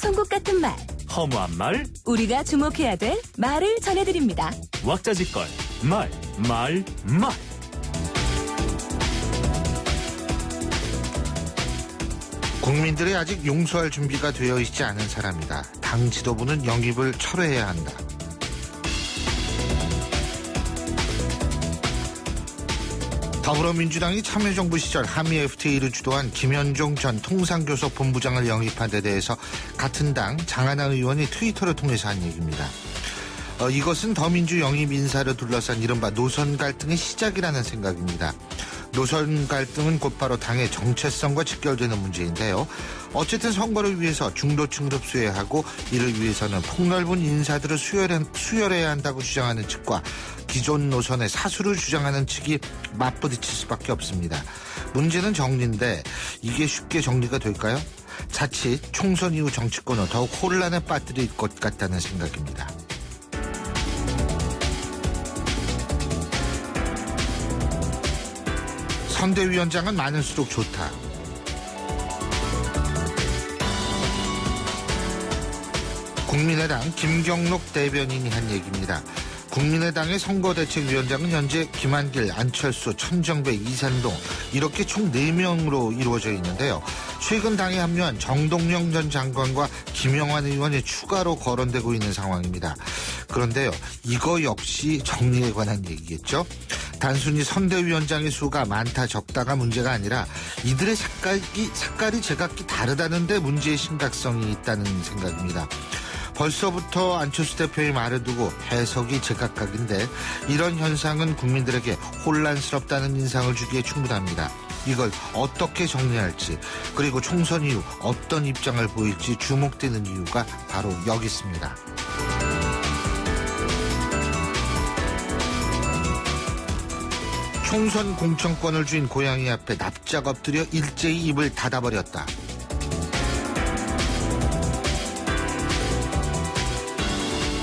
송곳 같은 말, 허무한 말, 우리가 주목해야 될 말을 전해드립니다. 왁자지껄, 말. 국민들이 아직 용서할 준비가 되어 있지 않은 사람이다. 당 지도부는 영입을 철회해야 한다. 더불어민주당이 참여정부 시절 한미 FTA를 주도한 김현종 전 통상교섭 본부장을 영입한 데 대해서 같은 당 장하나 의원이 트위터를 통해서 한 얘기입니다. 이것은 더민주 영입 인사를 둘러싼 이른바 노선 갈등의 시작이라는 생각입니다. 노선 갈등은 곧바로 당의 정체성과 직결되는 문제인데요. 어쨌든 선거를 위해서 중도층을 흡수해야 하고 이를 위해서는 폭넓은 인사들을 수혈해야 한다고 주장하는 측과 기존 노선의 사수를 주장하는 측이 맞부딪힐 수밖에 없습니다. 문제는 정리인데 이게 쉽게 정리가 될까요? 자칫 총선 이후 정치권을 더욱 혼란에 빠뜨릴 것 같다는 생각입니다. 선대위원장은 많을수록 좋다. 국민의당 김경록 대변인이 한 얘기입니다. 국민의당의 선거대책위원장은 현재 김한길, 안철수, 천정배, 이산동 이렇게 총 4명으로 이루어져 있는데요. 최근 당에 합류한 정동영 전 장관과 김영환 의원이 추가로 거론되고 있는 상황입니다. 그런데요, 이거 역시 정리에 관한 얘기겠죠. 단순히 선대위원장의 수가 많다 적다가 문제가 아니라 이들의 색깔이 제각기 다르다는 데 문제의 심각성이 있다는 생각입니다. 벌써부터 안철수 대표의 말을 두고 해석이 제각각인데 이런 현상은 국민들에게 혼란스럽다는 인상을 주기에 충분합니다. 이걸 어떻게 정리할지, 그리고 총선 이후 어떤 입장을 보일지 주목되는 이유가 바로 여기 있습니다. 총선 공천권을 쥔 고양이 앞에 납작 엎드려 일제히 입을 닫아버렸다.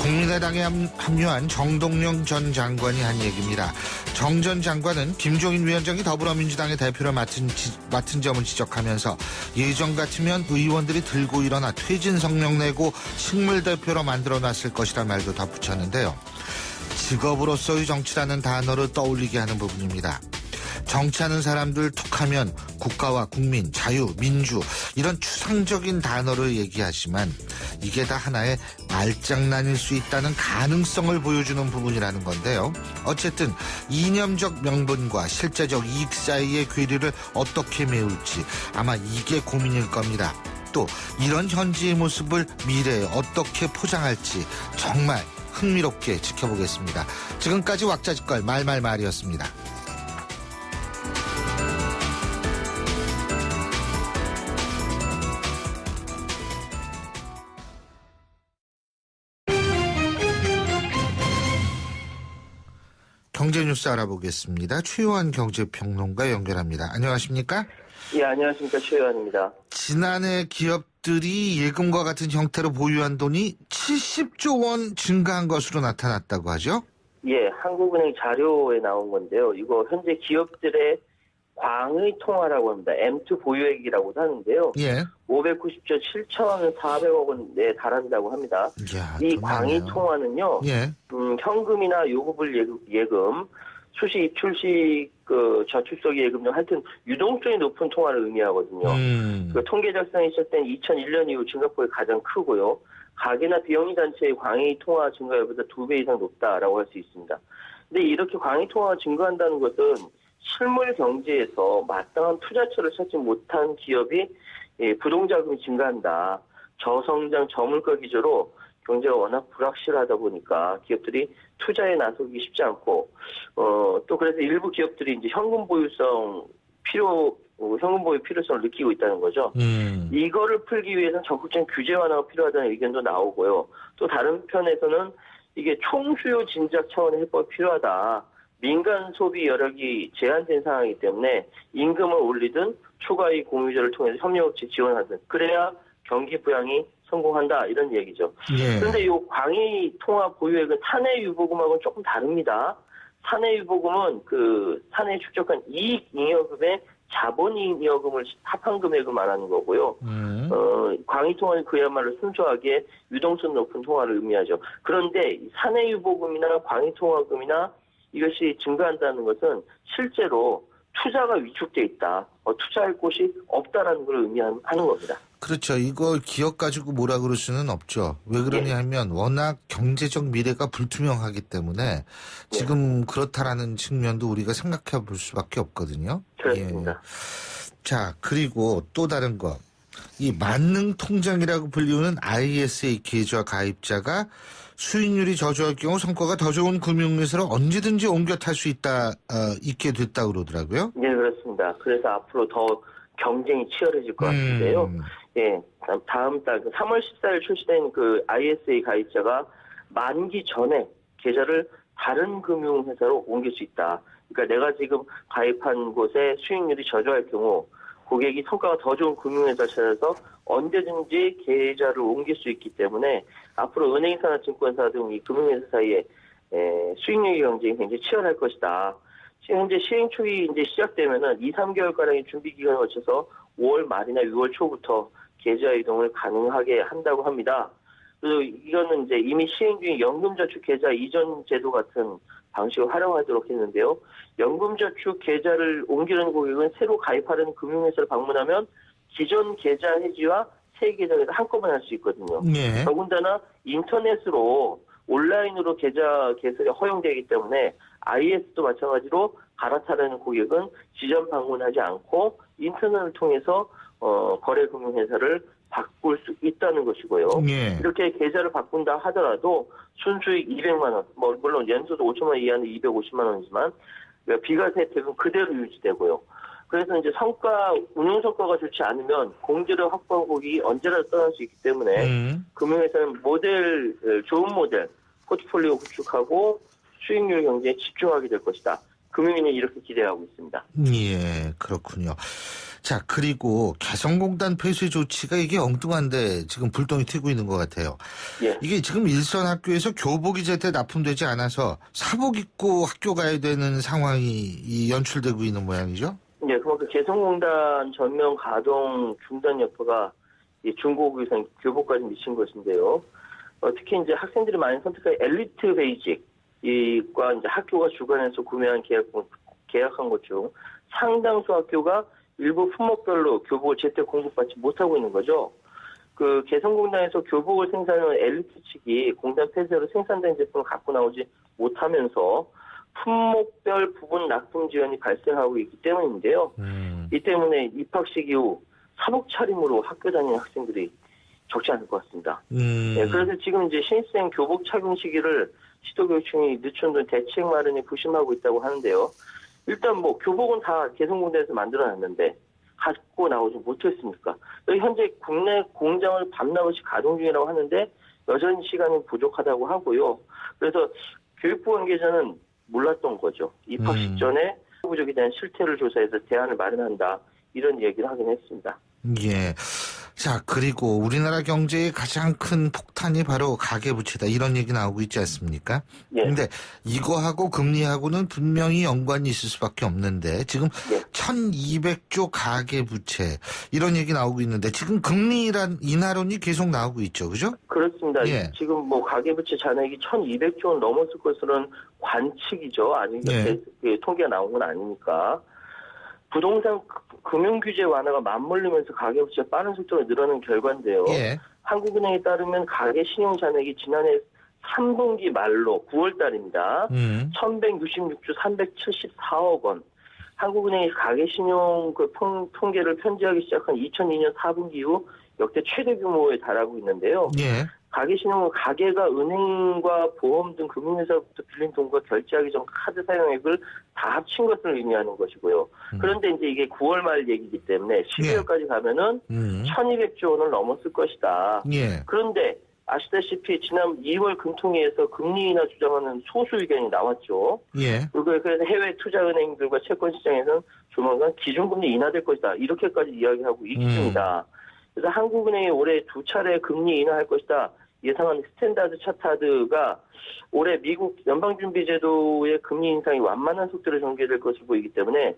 국민의당에 합류한 정동영 전 장관이 한 얘기입니다. 정 전 장관은 김종인 위원장이 더불어민주당의 대표를 맡은 점을 지적하면서 예전 같으면 의원들이 들고 일어나 퇴진 성명 내고 식물대표로 만들어놨을 것이란 말도 덧붙였는데요. 직업으로서의 정치라는 단어를 떠올리게 하는 부분입니다. 정치하는 사람들 툭하면 국가와 국민, 자유, 민주 이런 추상적인 단어를 얘기하지만 이게 다 하나의 말장난일 수 있다는 가능성을 보여주는 부분이라는 건데요. 어쨌든 이념적 명분과 실제적 이익 사이의 괴리를 어떻게 메울지 아마 이게 고민일 겁니다. 또 이런 현지의 모습을 미래에 어떻게 포장할지 정말 흥미롭게 지켜보겠습니다. 지금까지 왁자지껄 말이었습니다. 경제뉴스 알아보겠습니다. 최요한 경제평론가 연결합니다. 안녕하십니까? 예, 안녕하십니까. 최요한입니다. 지난해 기업들이 예금과 같은 형태로 보유한 돈이 70조 원 증가한 것으로 나타났다고 하죠? 예, 한국은행 자료에 나온 건데요. 이거 현재 기업들의 광의 통화라고 합니다. M2 보유액이라고도 하는데요. 예. 590조 7,400억 원에 달한다고 합니다. 이야, 이 광의 통화는요. 예. 현금이나 요구불 예금, 수시 입출시 저축성의 예금 등 하여튼 유동성이 높은 통화를 의미하거든요. 그 통계 작성이 시작된 2001년 이후 증가폭이 가장 크고요. 가계나 비영리 단체의 광의 통화 증가율보다 2배 이상 높다라고 할 수 있습니다. 근데 이렇게 광의 통화가 증가한다는 것은 실물 경제에서 마땅한 투자처를 찾지 못한 기업이 부동자금이 증가한다. 저성장, 저물가 기조로 경제가 워낙 불확실하다 보니까 기업들이 투자에 나서기 쉽지 않고, 또 그래서 일부 기업들이 이제 현금 보유 필요성을 느끼고 있다는 거죠. 이거를 풀기 위해서는 적극적인 규제 완화가 필요하다는 의견도 나오고요. 또 다른 편에서는 이게 총수요 진작 차원의 해법이 필요하다. 민간 소비 여력이 제한된 상황이기 때문에 임금을 올리든 초과이익 공유제를 통해서 협력업체 지원하든 그래야 경기 부양이 성공한다 이런 얘기죠. 예. 그런데 이 광의 통화 보유액은 사내 유보금하고는 조금 다릅니다. 사내 유보금은 그 사내에 축적한 이익 잉여금의 자본이익여금을 합한 금액을 말하는 거고요. 광의통화는 그야말로 순수하게 유동성 높은 통화를 의미하죠. 그런데 사내유보금이나 광의통화금이나 이것이 증가한다는 것은 실제로 투자가 위축돼 있다. 투자할 곳이 없다라는 걸 의미하는 겁니다. 그렇죠. 이걸 기업 가지고 뭐라 그럴 수는 없죠. 왜 그러냐 하면 워낙 경제적 미래가 불투명하기 때문에 지금 그렇다라는 측면도 우리가 생각해 볼 수밖에 없거든요. 그렇습니다. 예. 자, 그리고 또 다른 거. 이 만능 통장이라고 불리우는 ISA 계좌 가입자가 수익률이 저조할 경우 성과가 더 좋은 금융회사로 언제든지 옮겨 탈 수 있게 됐다고 그러더라고요. 네, 그렇습니다. 그래서 앞으로 더 경쟁이 치열해질 것 같은데요. 예, 다음 달 3월 14일 출시된 그 ISA 가입자가 만기 전에 계좌를 다른 금융회사로 옮길 수 있다. 그러니까 내가 지금 가입한 곳에 수익률이 저조할 경우 고객이 성과가 더 좋은 금융회사 찾아서 언제든지 계좌를 옮길 수 있기 때문에 앞으로 은행사나 증권사 등 이 금융회사 사이에 수익률 경쟁이 굉장히 치열할 것이다. 현재 시행 초기 이제 시작되면은 2-3개월가량의 준비 기간을 거쳐서 5월 말이나 6월 초부터 계좌 이동을 가능하게 한다고 합니다. 그리고 이거는 이제 이미 시행 중인 연금저축 계좌 이전 제도 같은 방식을 활용하도록 했는데요. 연금저축 계좌를 옮기는 고객은 새로 가입하려는 금융회사를 방문하면 기존 계좌 해지와 새 계좌를 한꺼번에 할 수 있거든요. 네. 더군다나 인터넷으로 온라인으로 계좌 개설이 허용되기 때문에 IS도 마찬가지로 갈아타려는 고객은 지점 방문하지 않고 인터넷을 통해서 거래금융회사를 바꿀 수 있다는 것이고요. 네. 이렇게 계좌를 바꾼다 하더라도 순수익 200만 원, 물론 연소득 5천만 원 이하는 250만 원이지만 비과세 혜택은 그대로 유지되고요. 그래서 이제 운용 성과가 좋지 않으면 공제를 확보한 고객이 언제라도 떠날 수 있기 때문에 금융회사는 좋은 모델, 포트폴리오 구축하고 수익률 경제에 집중하게 될 것이다. 금융인이 이렇게 기대하고 있습니다. 예, 그렇군요. 자, 그리고 개성공단 폐쇄 조치가 이게 엉뚱한데 지금 불똥이 튀고 있는 것 같아요. 예. 이게 지금 일선 학교에서 교복이 제때 납품되지 않아서 사복 입고 학교 가야 되는 상황이 연출되고 있는 모양이죠? 네, 그만큼 개성공단 전면 가동 중단 여파가 중고교 이상 교복까지 미친 것인데요. 특히 이제 학생들이 많이 선택한 엘리트 베이직과 이제 학교가 주관해서 구매한 계약한 것 중 상당수 학교가 일부 품목별로 교복을 제때 공급받지 못하고 있는 거죠. 그 개성공단에서 교복을 생산하는 엘리트 측이 공단 폐쇄로 생산된 제품을 갖고 나오지 못하면서 품목별 부분 납품 지연이 발생하고 있기 때문인데요. 이 때문에 입학식 이후 사복 차림으로 학교 다니는 학생들이 적지 않을 것 같습니다. 네, 그래서 지금 이제 신입생 교복 착용 시기를 시도교육청이 늦춘 등 대책 마련에 부심하고 있다고 하는데요. 일단 교복은 다 개성공단에서 만들어놨는데 갖고 나오지 못했습니까? 현재 국내 공장을 밤낮없이 가동 중이라고 하는데 여전히 시간이 부족하다고 하고요. 그래서 교육부 관계자는 몰랐던 거죠. 입학식 전에 부족에 대한 실태를 조사해서 대안을 마련한다. 이런 얘기를 하긴 했습니다. 예. 자, 그리고 우리나라 경제의 가장 큰 폭탄이 바로 가계부채다. 이런 얘기 나오고 있지 않습니까? 예. 근데 이거하고 금리하고는 분명히 연관이 있을 수밖에 없는데 지금 1200조 가계부채 이런 얘기 나오고 있는데 지금 금리 인하론이 계속 나오고 있죠. 그죠? 그렇습니다. 예. 지금 가계부채 잔액이 1200조 원 넘었을 것으로는 관측이죠. 아직 통계가 나온 건 아니니까. 부동산 금융규제 완화가 맞물리면서 가계부채가 빠른 속도로 늘어나는 결과인데요. 예. 한국은행에 따르면 가계신용 잔액이 지난해 3분기 말로 9월 달입니다. 1166조 374억 원. 한국은행이 가계신용 통계를 편제하기 시작한 2002년 4분기 이후 역대 최대 규모에 달하고 있는데요. 예. 가계신용은 가계가 은행과 보험 등 금융회사로부터 빌린 돈과 결제하기 전 카드 사용액을 다 합친 것을 의미하는 것이고요. 그런데 이제 이게 9월 말 얘기이기 때문에 12월까지 가면은 1200조 원을 넘었을 것이다. 예. 그런데 아시다시피 지난 2월 금통위에서 금리 인하 주장하는 소수 의견이 나왔죠. 예. 그래서 해외 투자은행들과 채권시장에서는 조만간 기준금리 인하될 것이다. 이렇게까지 이야기하고 있습니다. 그래서 한국은행이 올해 2차례 금리 인하할 것이다. 예상하는 스탠다드 차타드가 올해 미국 연방준비제도의 금리 인상이 완만한 속도로 전개될 것으로 보이기 때문에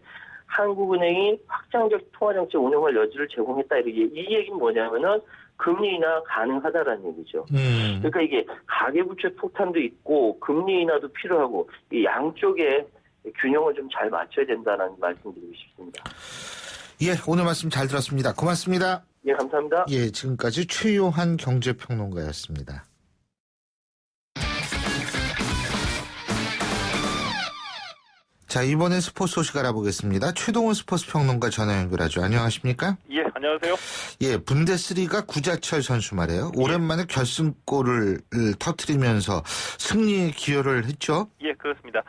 한국은행이 확장적 통화정책 운영할 여지를 제공했다. 이 얘기는 뭐냐면은 금리 인하 가능하다라는 얘기죠. 그러니까 이게 가계부채 폭탄도 있고 금리 인하도 필요하고 이 양쪽에 균형을 좀 잘 맞춰야 된다는 말씀드리고 싶습니다. 예, 오늘 말씀 잘 들었습니다. 고맙습니다. 예, 감사합니다. 예, 지금까지 최요한 경제평론가였습니다. 자, 이번엔 스포츠 소식 알아보겠습니다. 최동훈 스포츠 평론가 전화 연결하죠. 안녕하십니까? 예, 안녕하세요. 예, 분데스리가 구자철 선수 말이에요. 오랜만에 결승골을 터뜨리면서 승리에 기여를 했죠? 예, 그렇습니다.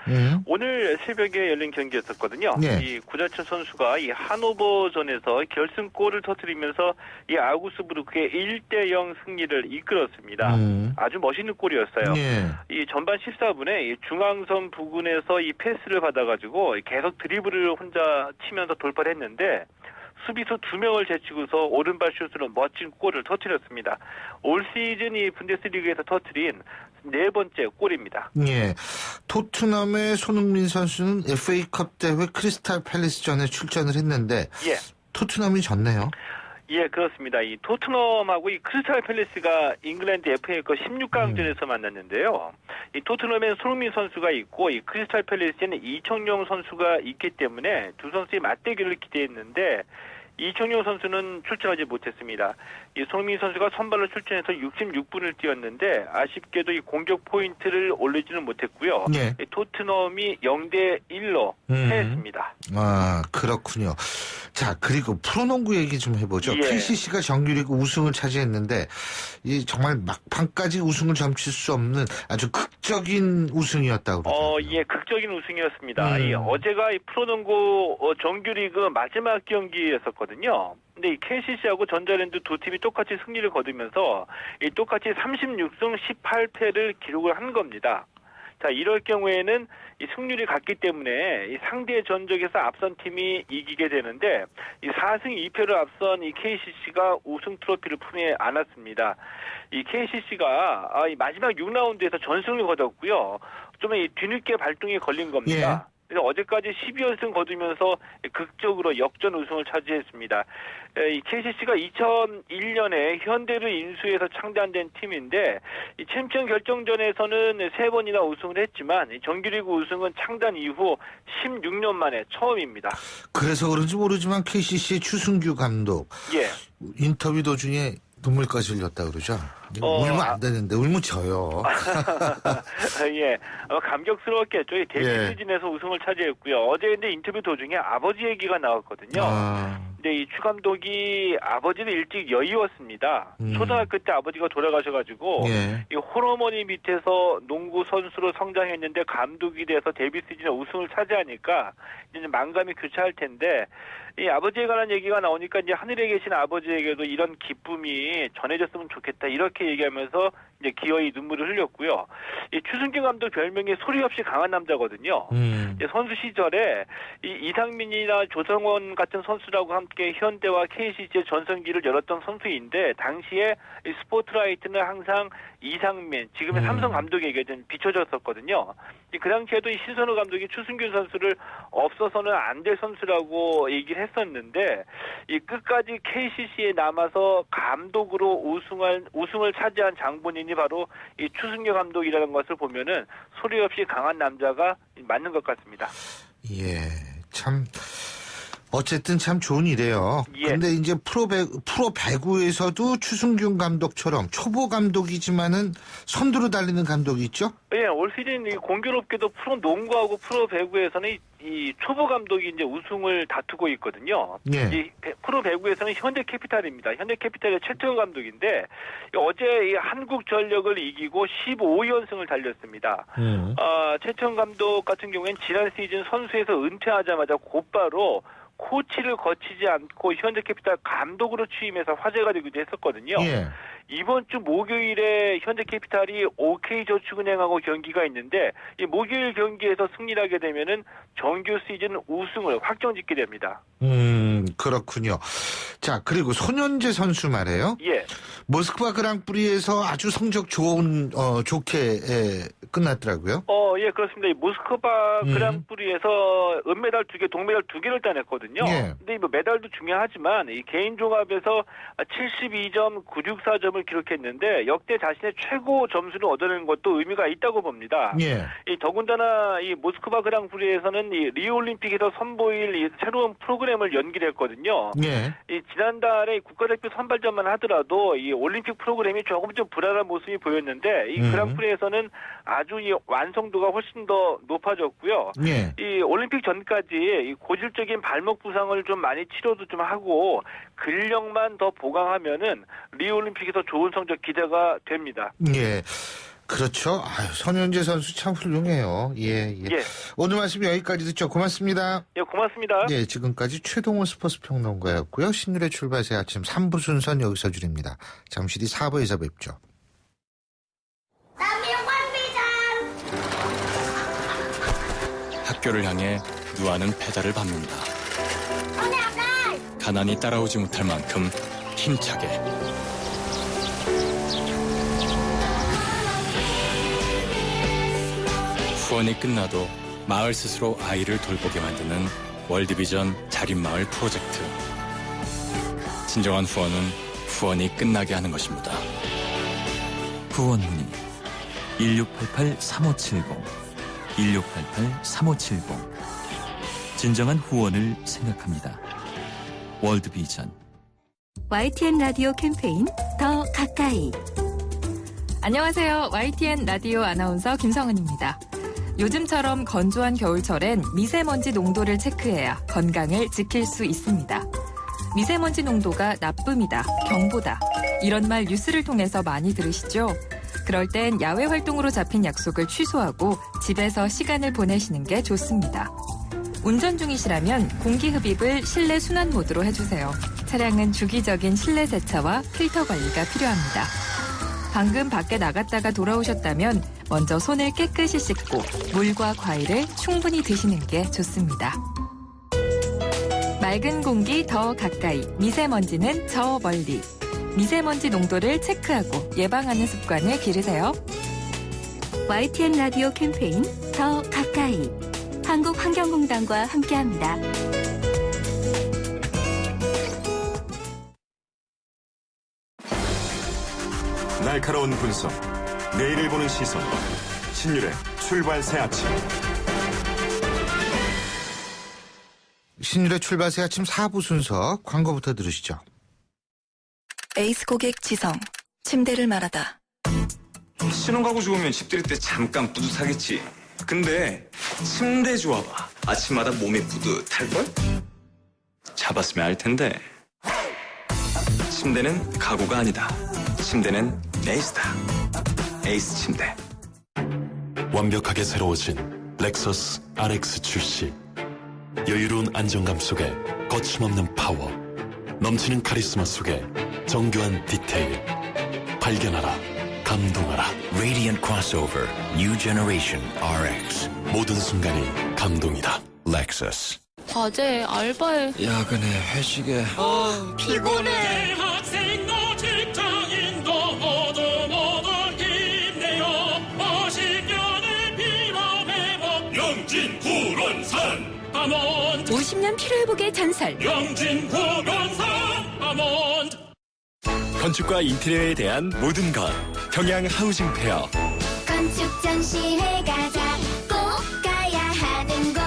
오늘 새벽에 열린 경기였었거든요. 예. 이 구자철 선수가 이 하노버전에서 결승골을 터뜨리면서 이 아우그스부르크의 1대0 승리를 이끌었습니다. 아주 멋있는 골이었어요. 예. 이 전반 14분에 이 중앙선 부근에서 이 패스를 받아가지고 계속 드리블을 혼자 치면서 돌파를 했는데 수비수 2명을 제치고서 오른발 슛으로 멋진 골을 터뜨렸습니다. 올 시즌 이 분데스리그에서 터뜨린 4번째 골입니다. 예. 토트넘의 손흥민 선수는 FA컵 대회 크리스탈 팰리스전에 출전을 했는데 예. 토트넘이 졌네요. 예, 그렇습니다. 이 토트넘하고 이 크리스탈 팰리스가 잉글랜드 FA컵 16강전에서 만났는데요. 이 토트넘에는 손흥민 선수가 있고 이 크리스탈 팰리스에는 이청용 선수가 있기 때문에 두 선수의 맞대결을 기대했는데 이청용 선수는 출전하지 못했습니다. 이 손흥민 선수가 선발로 출전해서 66분을 뛰었는데 아쉽게도 이 공격 포인트를 올리지는 못했고요. 네. 토트넘이 0대1로 패했습니다. 아, 그렇군요. 자, 그리고 프로농구 얘기 좀 해보죠. 예. KCC가 정규리그 우승을 차지했는데 이 정말 막판까지 우승을 점칠 수 없는 아주 극적인 우승이었다고 그러죠. 예, 극적인 우승이었습니다. 어제가 이 프로농구 정규리그 마지막 경기였었거든요. 근데 이 KCC하고 전자랜드 두 팀이 똑같이 승리를 거두면서 이 똑같이 36승 18패를 기록을 한 겁니다. 자, 이럴 경우에는 이 승률이 같기 때문에 이 상대 전적에서 앞선 팀이 이기게 되는데 이 4승 2패로 앞선 이 KCC가 우승 트로피를 품에 안았습니다. 이 KCC가 이 마지막 6라운드에서 전승을 거뒀고요. 좀 이 뒤늦게 발동이 걸린 겁니다. 예. 그래서 어제까지 12연승 거두면서 극적으로 역전 우승을 차지했습니다. 이 KCC가 2001년에 현대를 인수해서 창단된 팀인데 이 챔피언 결정전에서는 3번이나 우승을 했지만 이 정규리그 우승은 창단 이후 16년 만에 처음입니다. 그래서 그런지 모르지만 KCC의 추승규 감독 예. 인터뷰 도중에 눈물까지 흘렸다 그러죠. 울면 안 되는데 울면 져요. 예, 감격스러웠겠죠. 데뷔 예. 시즌에서 우승을 차지했고요. 어제 근데 인터뷰 도중에 아버지 얘기가 나왔거든요. 근데 이 추 감독이 아버지는 일찍 여의웠습니다. 초등학교 때 아버지가 돌아가셔가지고 예. 이 홀어머니 밑에서 농구 선수로 성장했는데 감독이 돼서 데뷔 시즌에 우승을 차지하니까 이제 만감이 교차할 텐데 이 아버지에 관한 얘기가 나오니까 이제 하늘에 계신 아버지에게도 이런 기쁨이 전해졌으면 좋겠다 이렇게 얘기하면서 이제 기어이 눈물을 흘렸고요. 이 추승규 감독 별명이 소리 없이 강한 남자거든요. 이제 선수 시절에 이 이상민이나 조성원 같은 선수라고 함께 현대와 KCC의 전성기를 열었던 선수인데 당시에 이 스포트라이트는 항상 이상민, 지금의 삼성 감독에게 좀 비춰졌었거든요. 그 당시에도 이 신선우 감독이 추승규 선수를 없어서는 안 될 선수라고 얘기를 했었는데 이 끝까지 KCC에 남아서 감독으로 우승을 차지한 장본인이 바로 이 추승규 감독이라는 것을 보면은 소리 없이 강한 남자가 맞는 것 같습니다. 예, 참 어쨌든 참 좋은 일이에요. 예. 근데 이제 프로 배구에서도 추승균 감독처럼 초보 감독이지만은 선두로 달리는 감독이 있죠? 예, 올 시즌 공교롭게도 프로 농구하고 프로 배구에서는 이 초보 감독이 이제 우승을 다투고 있거든요. 예. 이 프로 배구에서는 현대캐피탈입니다. 현대캐피탈의 최태원 감독인데 어제 이 한국전력을 이기고 15연승을 달렸습니다. 최태원 감독 같은 경우에는 지난 시즌 선수에서 은퇴하자마자 곧바로 코치를 거치지 않고 현대캐피탈 감독으로 취임해서 화제가 되기도 했었거든요. 예. 이번 주 목요일에 현대캐피탈이 OK저축은행하고 경기가 있는데 이 목요일 경기에서 승리를 하게 되면은 정규 시즌 우승을 확정짓게 됩니다. 그렇군요. 자, 그리고 손현재 선수 말이에요. 예. 모스크바 그랑프리에서 아주 성적 좋게 끝났더라고요. 예, 그렇습니다. 이 모스크바 그랑프리에서 은메달 2개, 동메달 2개를 따냈거든요. 예. 근데 뭐 메달도 중요하지만 이 개인 종합에서 72.964점을 기록했는데 역대 자신의 최고 점수를 얻어낸 것도 의미가 있다고 봅니다. 예. 이 더군다나 이 모스크바 그랑프리에서는 이 리오 올림픽에서 선보일 이 새로운 프로그램을 연기했거든요. 예. 이 지난달에 국가대표 선발전만 하더라도 이 올림픽 프로그램이 조금 좀 불안한 모습이 보였는데 이 그랑프리에서는 아주 이 완성도가 훨씬 더 높아졌고요. 예. 이 올림픽 전까지 이 고질적인 발목 부상을 좀 많이 치료도 좀 하고 근력만 더 보강하면은 리오 올림픽에서 좋은 성적 기대가 됩니다. 예. 그렇죠. 손현재 선수 참 훌륭해요. 예. 오늘 말씀 여기까지 듣죠. 고맙습니다. 예, 고맙습니다. 네, 지금까지 최동호 스포츠 평론가였고요. 신율의 출발새 아침 3부 순서는 여기서 줄입니다. 잠시 뒤 4부에서 뵙죠. 학교를 향해 누아는 페달을 밟는다. 가난이 따라오지 못할 만큼 힘차게. 후원이 끝나도 마을 스스로 아이를 돌보게 만드는 월드비전 자립마을 프로젝트. 진정한 후원은 후원이 끝나게 하는 것입니다. 후원 문의 1688-3570 1688-3570 진정한 후원을 생각합니다. 월드비전. YTN 라디오 캠페인 더 가까이. 안녕하세요. YTN 라디오 아나운서 김성은입니다. 요즘처럼 건조한 겨울철엔 미세먼지 농도를 체크해야 건강을 지킬 수 있습니다. 미세먼지 농도가 나쁨이다, 경보다. 이런 말 뉴스를 통해서 많이 들으시죠? 그럴 땐 야외 활동으로 잡힌 약속을 취소하고 집에서 시간을 보내시는 게 좋습니다. 운전 중이시라면 공기 흡입을 실내 순환 모드로 해주세요. 차량은 주기적인 실내 세차와 필터 관리가 필요합니다. 방금 밖에 나갔다가 돌아오셨다면 먼저 손을 깨끗이 씻고 물과 과일을 충분히 드시는 게 좋습니다. 맑은 공기 더 가까이, 미세먼지는 저 멀리. 미세먼지 농도를 체크하고 예방하는 습관을 기르세요. YTN 라디오 캠페인 더 가까이. 한국환경공단과 함께합니다. 날카로운 분석, 내일을 보는 시선, 신율의 출발 새 아침. 신율의 출발새 아침 4부 순서 광고부터 들으시죠. 에이스 고객 지성, 침대를 말하다. 신혼가구 좋으면 집들이 때 잠깐 뿌듯하겠지. 근데 침대 좋아봐. 아침마다 몸이 뿌듯할걸? 잡았으면 알 텐데. 침대는 가구가 아니다. 침대는 에이스다. 에이스 침대. 완벽하게 새로워진 렉서스 RX 출시. 여유로운 안정감 속에 거침없는 파워. 넘치는 카리스마 속에 정교한 디테일. 발견하라. 감동하라. Radiant Crossover New Generation RX. 모든 순간이 감동이다. Lexus. 과제, 알바에, 야근에, 회식에. 피곤해. 학생도 직장인도 모두 힘내요. 50년의 피로 회복. 영진 구론산 아몬드. 50년 피로회복의 전설. 영진 구론산 아몬드. 건축과 인테리어에 대한 모든 것. 경양 하우징 페어. 건축 전시회 가자. 꼭 가야 하는 곳.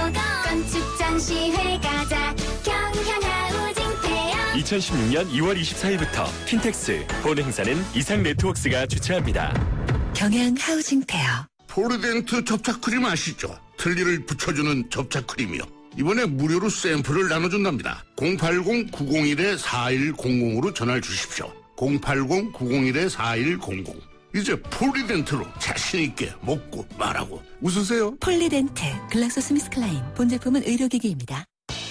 건축 전시회 가자. 경양 하우징 페어. 2016년 2월 24일부터 킨텍스. 본 행사는 이상 네트워크스가 주최합니다. 경양 하우징 페어. 폴리덴트 접착크림 아시죠? 틀니를 붙여주는 접착크림이요. 이번에 무료로 샘플을 나눠준답니다. 080-901-4100으로 전화를 주십시오. 080-901-4100. 이제 폴리덴트로 자신있게 먹고 말하고 웃으세요. 폴리덴트 글락소스미스클라인. 본 제품은 의료기기입니다.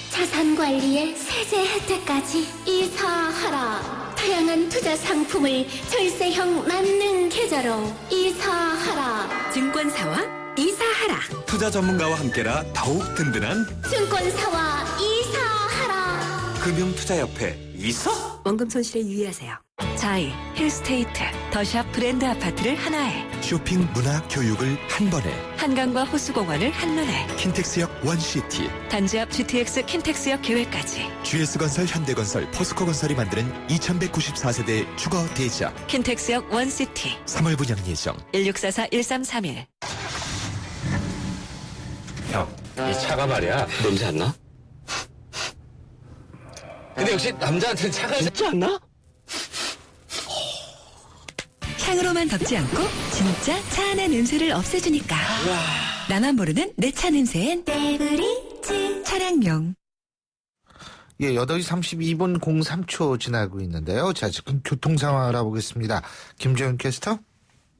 자산 관리에 세제 혜택까지 이사하라. 다양한 투자 상품을 절세형 만능 계좌로 이사하라. 증권사와 이사하라. 투자 전문가와 함께라 더욱 든든한 증권사와 이사하라. 금융투자협회 이사. 원금 손실에 유의하세요. 자이, 힐스테이트, 더샵 브랜드 아파트를 하나에. 쇼핑, 문화, 교육을 한 번에. 한강과 호수공원을 한눈에. 킨텍스역 원시티. 단지 앞 GTX 킨텍스역 계획까지. GS건설, 현대건설, 포스코건설이 만드는 2194세대 주거 대지역. 킨텍스역 원시티. 3월 분양 예정. 1644-1331. 형, 이 차가 말이야. 냄새 안 나? 근데 역시 남자한테는 차가 진짜 안 나? 향으로만 덮지 않고 진짜 차 안의 냄새를 없애주니까. 나만 모르는 내 차 냄새엔 데브리즈 차량용. 예, 8시 32분 03초 지나고 있는데요. 자, 지금 교통 상황 알아보겠습니다. 김재훈 캐스터.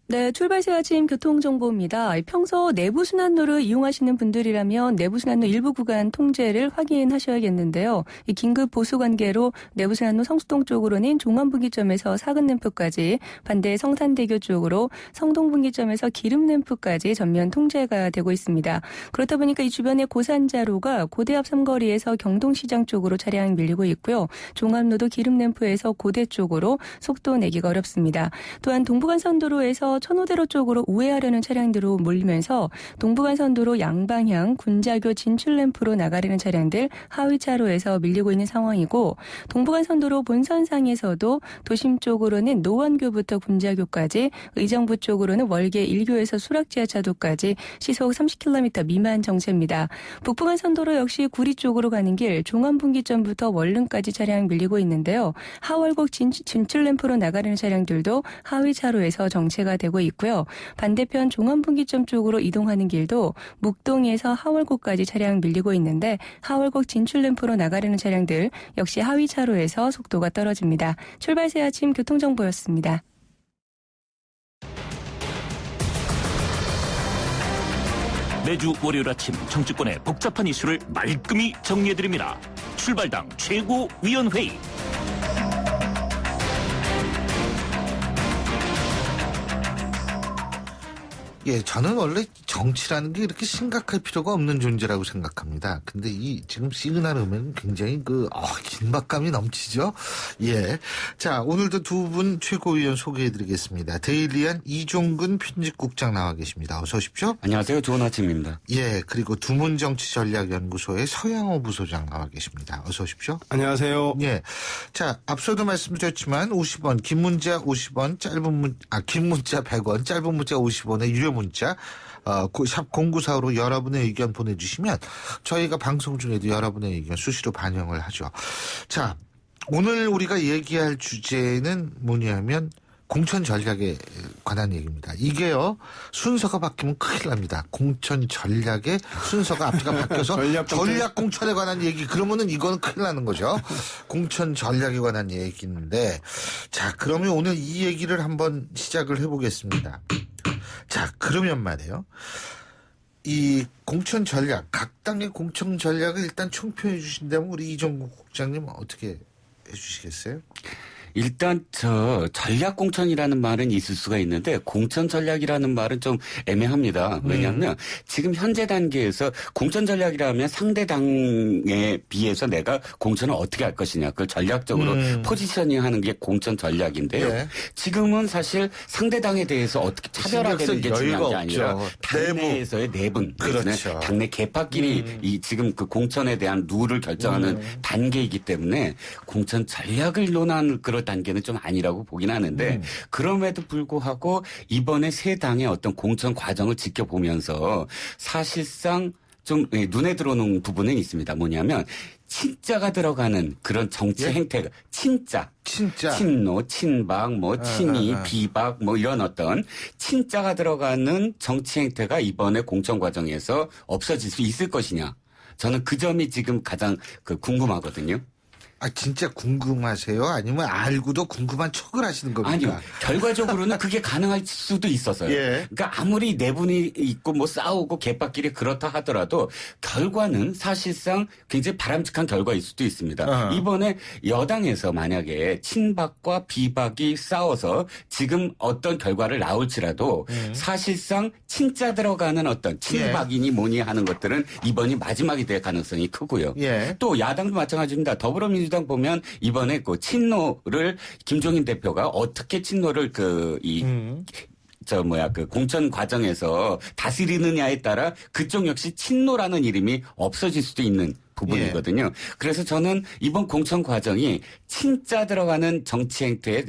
네, 출발새 아침 교통정보입니다. 평소 내부순환로를 이용하시는 분들이라면 내부순환로 일부 구간 통제를 확인하셔야겠는데요. 이 긴급 보수 관계로 내부순환로 성수동 쪽으로는 종암분기점에서 사근램프까지, 반대 성산대교 쪽으로 성동분기점에서 기름램프까지 전면 통제가 되고 있습니다. 그렇다 보니까 이 주변의 고산자로가 고대 앞 삼거리에서 경동시장 쪽으로 차량 밀리고 있고요. 종암로도 기름램프에서 고대 쪽으로 속도 내기가 어렵습니다. 또한 동부간선도로에서 천호대로 쪽으로 우회하려는 차량들로 몰리면서 동부간선도로 양방향 군자교 진출램프로 나가려는 차량들 하위 차로에서 밀리고 있는 상황이고, 동부간선도로 본선상에서도 도심 쪽으로는 노원교부터 군자교까지, 의정부 쪽으로는 월계 1교에서 수락지하차도까지 시속 30km 미만 정체입니다. 북부간선도로 역시 구리 쪽으로 가는 길 종암분기점부터 월릉까지 차량 밀리고 있는데요. 하월곡 진출램프로 나가려는 차량들도 하위 차로에서 정체가 되고 있고요. 반대편 종암분기점 쪽으로 이동하는 길도 묵동에서 하월곡까지 차량 밀리고 있는데, 하월곡 진출램프로 나가려는 차량들 역시 하위 차로에서 속도가 떨어집니다. 출발새 아침 교통정보였습니다. 매주 월요일 아침 정치권의 복잡한 이슈를 말끔히 정리해드립니다. 출발당 최고위원회의. 예, 저는 원래 정치라는 게 이렇게 심각할 필요가 없는 존재라고 생각합니다. 근데 이 지금 시그널 음에는 굉장히 긴박감이 넘치죠? 예. 자, 오늘도 두 분 최고위원 소개해드리겠습니다. 데일리안 이종근 편집국장 나와 계십니다. 어서 오십시오. 안녕하세요. 좋은 아침입니다. 예, 그리고 두문정치전략연구소의 서양호 부소장 나와 계십니다. 어서 오십시오. 안녕하세요. 예. 자, 앞서도 말씀드렸지만 50원, 긴 문자 50원, 긴 문자 100원, 짧은 문자 50원의 유료 문자 샵 0945로 여러분의 의견 보내주시면 저희가 방송 중에도 여러분의 의견 수시로 반영을 하죠. 자, 오늘 우리가 얘기할 주제는 뭐냐면 공천 전략에 관한 얘기입니다. 이게요, 순서가 바뀌면 큰일 납니다. 공천 전략의 순서가 앞뒤가 바뀌어서 전략 공천에 관한 얘기, 그러면은 이거는 큰일 나는 거죠. 공천 전략에 관한 얘기인데, 자, 그러면 오늘 이 얘기를 한번 시작을 해보겠습니다. 자, 그러면 말이에요. 이 공천 전략, 각 당의 공천 전략을 일단 총평해 주신다면 우리 이종국 국장님 어떻게 해 주시겠어요? 일단 전략 공천이라는 말은 있을 수가 있는데 공천 전략이라는 말은 좀 애매합니다. 왜냐하면 지금 현재 단계에서 공천 전략이라면 상대 당에 비해서 내가 공천을 어떻게 할 것이냐, 그걸 전략적으로 포지셔닝하는 게 공천 전략인데요. 네. 지금은 사실 상대 당에 대해서 어떻게 차별화되는 게 중요한 게 아니라 당내에서의 내분, 그렇죠. 당내 개파끼리 이 지금 그 공천에 대한 룰을 결정하는 단계이기 때문에 공천 전략을 논한 그런 단계는 좀 아니라고 보긴 하는데 그럼에도 불구하고 이번에 세 당의 어떤 공천 과정을 지켜보면서 사실상 좀 눈에 들어오는 부분은 있습니다. 뭐냐면 친자가 들어가는 그런 정치 행태가 친자, 친노, 친박, 친이, 비박 이런 어떤 친자가 들어가는 정치 행태가 이번에 공천 과정에서 없어질 수 있을 것이냐. 저는 그 점이 지금 가장 궁금하거든요. 진짜 궁금하세요? 아니면 알고도 궁금한 척을 하시는 겁니까? 아니요. 결과적으로는 그게 가능할 수도 있었어요. 예. 그러니까 아무리 내분이 있고 뭐 싸우고 갯바퀴리 그렇다 하더라도 결과는 사실상 굉장히 바람직한 결과일 수도 있습니다. 이번에 여당에서 만약에 친박과 비박이 싸워서 지금 어떤 결과를 나올지라도 사실상 친자 들어가는 어떤 친박이니 뭐니 하는 것들은 이번이 마지막이 될 가능성이 크고요. 예. 또 야당도 마찬가지입니다. 더불어민주당 보면 이번에 그 친노를 김종인 대표가 어떻게 친노를 공천 과정에서 다스리느냐에 따라 그쪽 역시 친노라는 이름이 없어질 수도 있는 부분이거든요. 그래서 저는 이번 공천 과정이 친자 들어가는 정치 행태에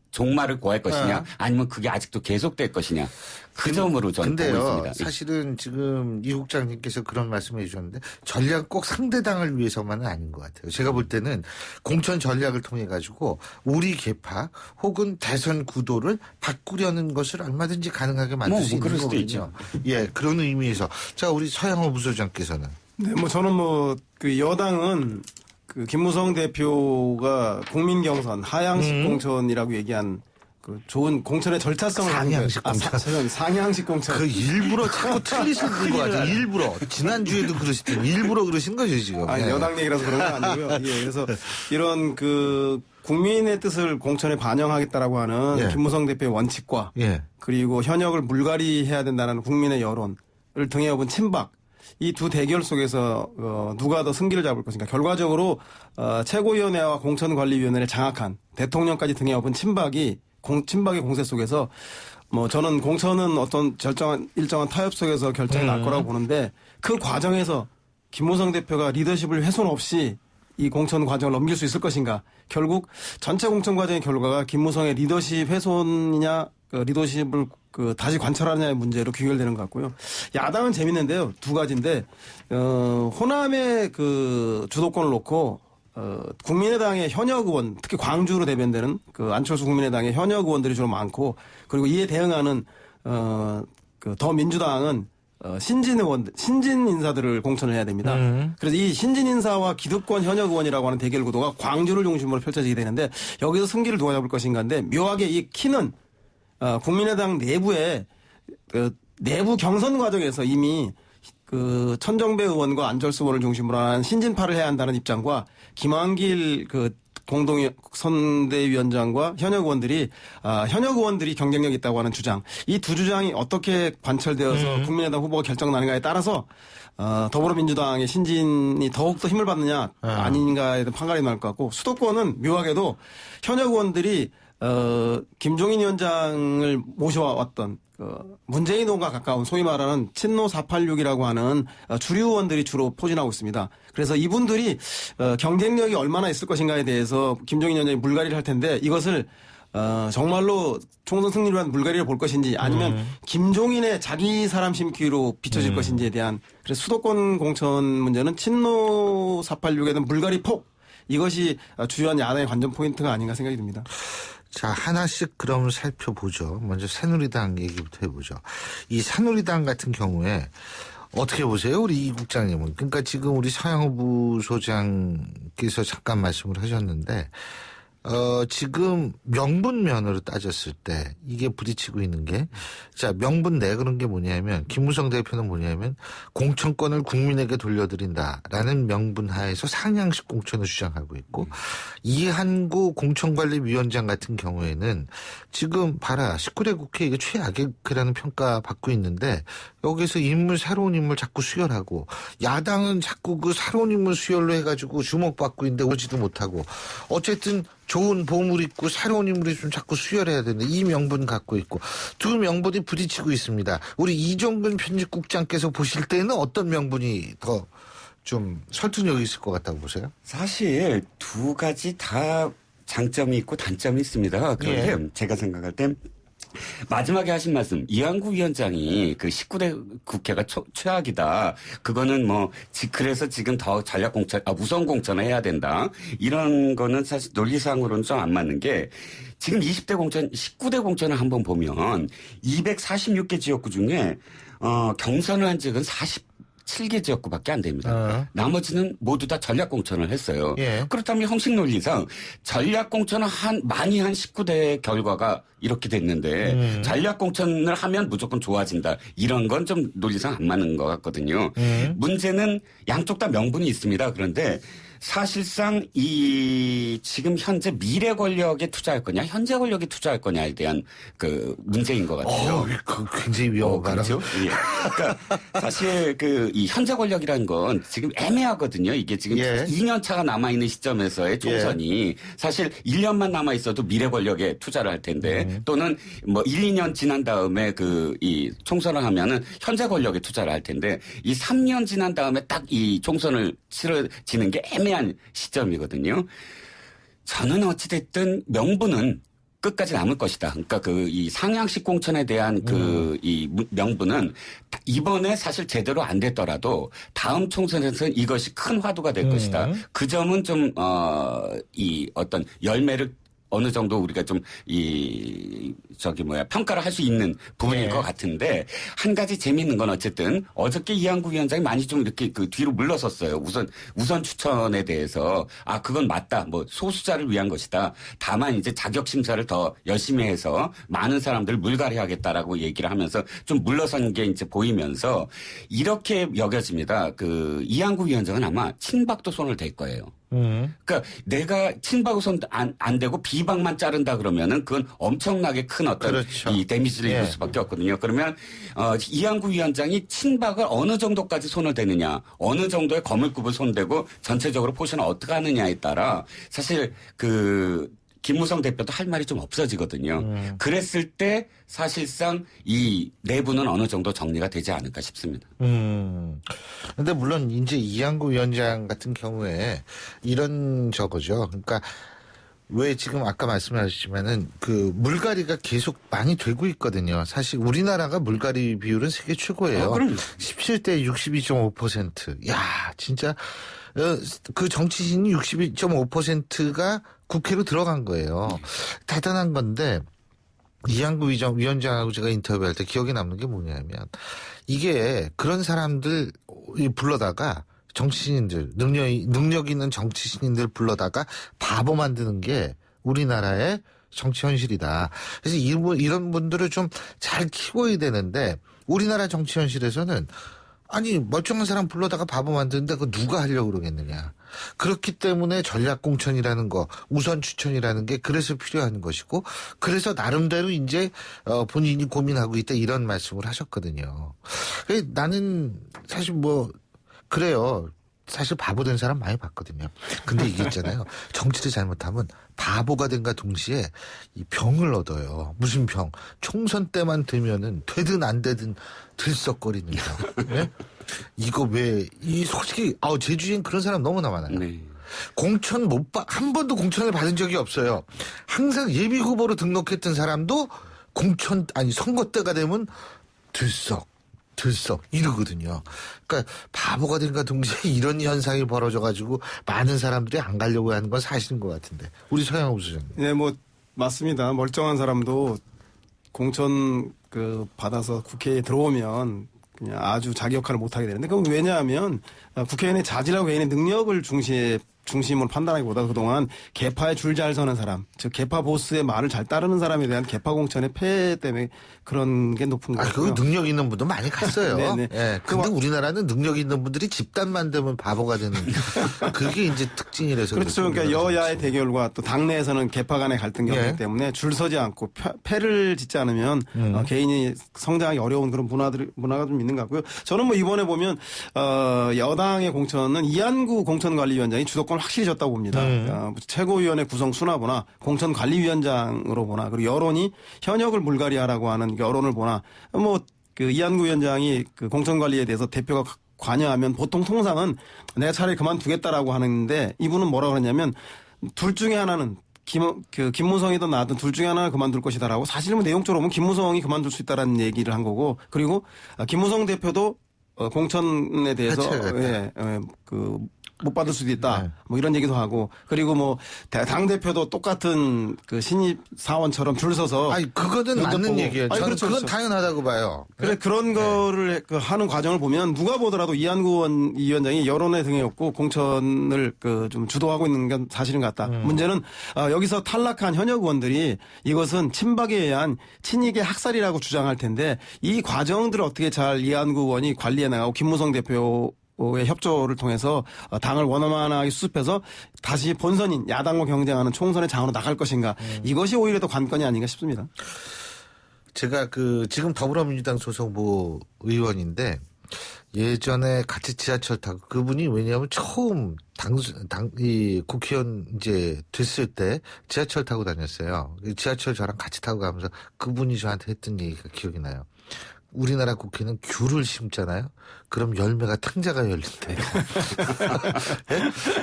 종말을 고할 것이냐 아니면 그게 아직도 계속될 것이냐 그 점으로 저는 보고 있습니다. 사실은 지금 이 국장님께서 그런 말씀해 주셨는데 전략 꼭 상대당을 위해서만은 아닌 것 같아요. 제가 볼 때는 공천 전략을 통해 가지고 우리 계파 혹은 대선 구도를 바꾸려는 것을 얼마든지 가능하게 만들 수 있는 거거든요. 예, 그런 의미에서 자 우리 서양호 부소장께서는 네, 저는 그 여당은 그 김무성 대표가 국민 경선 하향식 공천이라고 얘기한 그 좋은 공천의 절차성을 상향식 공천. 상향식 공천. 그 일부러 자꾸 틀리시는 거 같아요. 일부러. 지난주에도 그러시더니 일부러 그러신 거죠, 지금. 아니, 여당 얘기라서 그런 건 아니고요. 예, 그래서 이런 그 국민의 뜻을 공천에 반영하겠다라고 하는 김무성 대표의 원칙과 그리고 현역을 물갈이 해야 된다는 국민의 여론을 등에 업은 친박 이 두 대결 속에서 누가 더 승기를 잡을 것인가. 결과적으로 최고위원회와 공천관리위원회를 장악한 대통령까지 등에 업은 친박의 공세 속에서 저는 공천은 어떤 일정한 타협 속에서 결정이 날 거라고 보는데 그 과정에서 김무성 대표가 리더십을 훼손 없이 이 공천 과정을 넘길 수 있을 것인가. 결국 전체 공천 과정의 결과가 김무성의 리더십 훼손이냐 리더십을 다시 관철하느냐의 문제로 귀결되는 것 같고요. 야당은 재밌는데요. 두 가지인데 호남의 그 주도권을 놓고 국민의당의 현역 의원, 특히 광주로 대변되는 그 안철수 국민의당의 현역 의원들이 주로 많고, 그리고 이에 대응하는 그 더민주당은 신진 인사들을 공천을 해야 됩니다. 그래서 이 신진 인사와 기득권 현역 의원이라고 하는 대결 구도가 광주를 중심으로 펼쳐지게 되는데 여기서 승기를 누가 잡을 것인가인데 묘하게 이 키는 국민의당 내부의 내부 경선 과정에서 이미 그 천정배 의원과 안철수 의원을 중심으로 한 신진파를 해야 한다는 입장과 김한길 그 공동 선대위원장과 현역 의원들이 경쟁력 있다고 하는 주장, 이 두 주장이 어떻게 관철되어서 국민의당 후보가 결정나는가에 따라서 더불어민주당의 신진이 더욱더 힘을 받느냐 아닌가에 대한 판가름이 날 것 같고, 수도권은 묘하게도 현역 의원들이 김종인 위원장을 모셔왔던 문재인 의원과 가까운 소위 말하는 친노 486이라고 하는 주류 의원들이 주로 포진하고 있습니다. 그래서 이분들이 경쟁력이 얼마나 있을 것인가에 대해서 김종인 위원장이 물갈이를 할 텐데, 이것을 정말로 총선 승리를 위한 물갈이를 볼 것인지 아니면 김종인의 자기 사람 심기로 비춰질 것인지에 대한, 그래서 수도권 공천 문제는 친노 486에 대한 물갈이 폭, 이것이 주요한 야당의 관전 포인트가 아닌가 생각이 듭니다. 자, 하나씩 그럼 살펴보죠. 먼저 새누리당 얘기부터 해보죠. 이 새누리당 같은 경우에 어떻게 보세요? 우리 이 국장님은. 그러니까 지금 우리 서양호 부소장께서 잠깐 말씀을 하셨는데, 지금 명분면으로 따졌을 때 이게 부딪히고 있는 게, 자, 명분 내 그런 게 뭐냐면, 김무성 대표는 뭐냐면 공천권을 국민에게 돌려드린다라는 명분 하에서 상향식 공천을 주장하고 있고, 이한구 공천관리위원장 같은 경우에는 지금 봐라 19대 국회 이게 최악의라는 평가 받고 있는데, 여기서 새로운 인물 자꾸 수혈하고, 야당은 자꾸 그 새로운 인물 수혈로 해가지고 주목받고 있는데 오지도 못하고, 어쨌든 좋은 보물 있고 새로운 인물이 좀 자꾸 수혈해야 되는데 이 명분 갖고 있고, 두 명분이 부딪히고 있습니다. 우리 이종근 편집국장께서 보실 때는 어떤 명분이 더 좀 설득력이 있을 것 같다고 보세요? 사실 두 가지 다 장점이 있고 단점이 있습니다. 그런데 제가 생각할 땐 마지막에 하신 말씀, 이한구 위원장이 그 19대 국회가 최악이다. 그거는 그래서 지금 더 전략 공천, 우선 공천을 해야 된다. 이런 거는 사실 논리상으로는 좀 안 맞는 게, 지금 20대 공천, 19대 공천을 한번 보면 246개 지역구 중에 경선을 한 적은 7개 지역구밖에 안 됩니다. 나머지는 모두 다 전략공천을 했어요. 예. 그렇다면 형식 논리상 전략공천을 많이 한 19대 결과가 이렇게 됐는데 전략공천을 하면 무조건 좋아진다. 이런 건 좀 논리상 안 맞는 것 같거든요. 문제는 양쪽 다 명분이 있습니다. 그런데 사실상 지금 현재 미래 권력에 투자할 거냐, 현재 권력에 투자할 거냐에 대한 그 문제인 것 같아요. 굉장히 위험하다. 그렇죠? 예. 그러니까 사실 이 현재 권력이라는 건 지금 애매하거든요. 이게 지금 2년 차가 남아있는 시점에서의 총선이 사실 1년만 남아 있어도 미래 권력에 투자를 할 텐데 또는 뭐 1, 2년 지난 다음에 이 총선을 하면은 현재 권력에 투자를 할 텐데 이 3년 지난 다음에 딱 이 총선을 치러지는 게 애매한 시점이거든요. 저는 어찌됐든 명분은 끝까지 남을 것이다. 그러니까 이 상향식 공천에 대한 이 명분은 이번에 사실 제대로 안 됐더라도 다음 총선에서는 이것이 큰 화두가 될 것이다. 그 점은 좀, 이 어떤 열매를 어느 정도 우리가 좀 평가를 할 수 있는 부분일 것 같은데 한 가지 재미있는 건 어쨌든 어저께 이한구 위원장이 많이 좀 이렇게 뒤로 물러섰어요. 우선 추천에 대해서 그건 맞다. 뭐 소수자를 위한 것이다. 다만 이제 자격 심사를 더 열심히 해서 많은 사람들을 물갈이하겠다라고 얘기를 하면서 좀 물러선 게 이제 보이면서 이렇게 여겨집니다. 이한구 위원장은 아마 친박도 손을 댈 거예요. 그러니까 내가 친박우 손 안 대고 비박만 자른다 그러면은 그건 엄청나게 큰 어떤 이 데미지를 입을 수밖에 없거든요. 그러면 이한구 위원장이 친박을 어느 정도까지 손을 대느냐, 어느 정도의 거물급을 손대고 전체적으로 포션을 어떻게 하느냐에 따라 사실 김무성 대표도 할 말이 좀 없어지거든요. 그랬을 때 사실상 이 내부는 어느 정도 정리가 되지 않을까 싶습니다. 근데 물론 이제 이한구 위원장 같은 경우에 이런 저거죠. 그러니까 왜 지금 아까 말씀하셨지만은 물갈이가 계속 많이 되고 있거든요. 사실 우리나라가 물갈이 비율은 세계 최고예요. 17대 62.5%. 야, 진짜 정치신이 62.5%가 국회로 들어간 거예요. 대단한 건데 이한구 위원장하고 제가 인터뷰할 때 기억에 남는 게 뭐냐면 이게 그런 사람들 불러다가 정치신인들 능력 있는 정치신인들 불러다가 바보 만드는 게 우리나라의 정치 현실이다. 그래서 이런 분들을 좀 잘 키워야 되는데 우리나라 정치 현실에서는 멀쩡한 사람 불러다가 바보 만드는데 그거 누가 하려고 그러겠느냐. 그렇기 때문에 전략공천이라는 거, 우선 추천이라는 게 그래서 필요한 것이고, 그래서 나름대로 이제, 본인이 고민하고 있다 이런 말씀을 하셨거든요. 나는 사실 그래요. 사실 바보 된 사람 많이 봤거든요. 근데 이게 있잖아요. 정치를 잘못하면 바보가 된과 동시에 이 병을 얻어요. 무슨 병? 총선 때만 되면은 되든 안 되든 들썩거리는 병. 네? 이거 솔직히, 제 주위엔 그런 사람 너무나 많아요. 네. 공천 한 번도 공천을 받은 적이 없어요. 항상 예비 후보로 등록했던 사람도 선거 때가 되면 들썩 이러거든요. 그러니까 바보가 된과 동시에 이런 현상이 벌어져가지고 많은 사람들이 안 가려고 하는 건 사실인 것 같은데. 우리 서양호 수장님. 네, 맞습니다. 멀쩡한 사람도 공천 받아서 국회에 들어오면 그냥 아주 자기 역할을 못하게 되는데 그건 왜냐하면 국회의원의 자질하고 개인의 능력을 중심으로 판단하기보다 그동안 개파에 줄 잘 서는 사람, 즉 개파 보스의 말을 잘 따르는 사람에 대한 개파 공천의 폐해 때문에 그런 게 높은 거고요. 그 능력 있는 분도 많이 갔어요. 네네. 예. 근데 우리나라는 능력 있는 분들이 집단만 되면 바보가 되는 그게 이제 특징이라서 그렇죠. 그러니까 여야의 대결과 또 당내에서는 개파 간의 갈등 경쟁 때문에 줄 서지 않고 패를 짓지 않으면 개인이 성장하기 어려운 그런 문화가 좀 있는 것 같고요. 저는 이번에 보면 여당의 공천은 이한구 공천관리위원장이 주도권을 확실히 줬다고 봅니다. 최고위원회 구성 순화보나 공천관리위원장으로 보나 그리고 여론이 현역을 물갈이하라고 하는 여론을 보나 이한구 위원장이 공천관리에 대해서 대표가 관여하면 보통 통상은 내가 차라리 그만두겠다라고 하는데 이분은 뭐라고 그러냐면 둘 중에 하나는 김무성이든 나든 둘 중에 하나는 그만둘 것이다라고 사실은 내용적으로 보면 김무성이 그만둘 수 있다라는 얘기를 한 거고 그리고 김무성 대표도 공천에 대해서 못 받을 수도 있다. 뭐 이런 얘기도 하고 그리고 뭐 당 대표도 똑같은 그 신입 사원처럼 줄 서서 아니 그거는 맞는 얘기예요. 저는 그렇죠, 그건 그렇죠. 당연하다고 봐요. 그래 그런 거를 하는 과정을 보면 누가 보더라도 이한구 위원장이 여론의 등에 없고 공천을 좀 주도하고 있는 건 사실인 것 같다. 문제는 여기서 탈락한 현역 의원들이 이것은 친박에 의한 친이계 학살이라고 주장할 텐데 이 과정들을 어떻게 잘 이한구 의원이 관리해 나가고 김무성 대표 의 협조를 통해서 당을 원만하게 수습해서 다시 본선인 야당과 경쟁하는 총선의 장으로 나갈 것인가 이것이 오히려 더 관건이 아닌가 싶습니다. 제가 지금 더불어민주당 소속 의원인데 예전에 같이 지하철 타고 그분이 왜냐하면 처음 국회의원 이제 됐을 때 지하철 타고 다녔어요. 지하철 저랑 같이 타고 가면서 그분이 저한테 했던 얘기가 기억이 나요. 우리나라 국회는 귤을 심잖아요. 그럼 열매가 탕자가 열린대요.